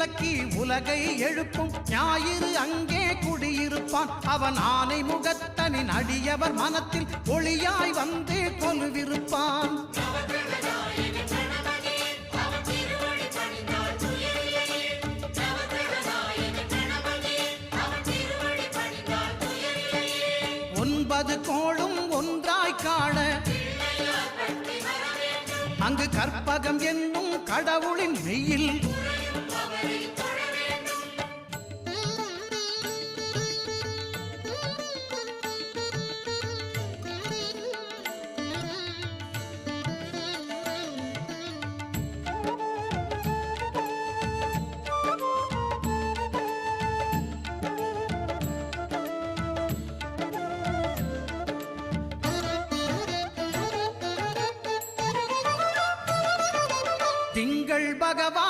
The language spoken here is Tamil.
துலக்கி உலகை எழுப்பும் ஞாயிறு அங்கே குடியிருப்பான். அவன் ஆனை முகத்தனின் அடியவர் மனத்தில் ஒளியாய் வந்து கொலுவிருப்பான். ஒன்பது கோளும் ஒன்றாய் காண அங்கு கற்பகம் என்னும் கடவுளின் மெய்யில் திங்கள் பகவான்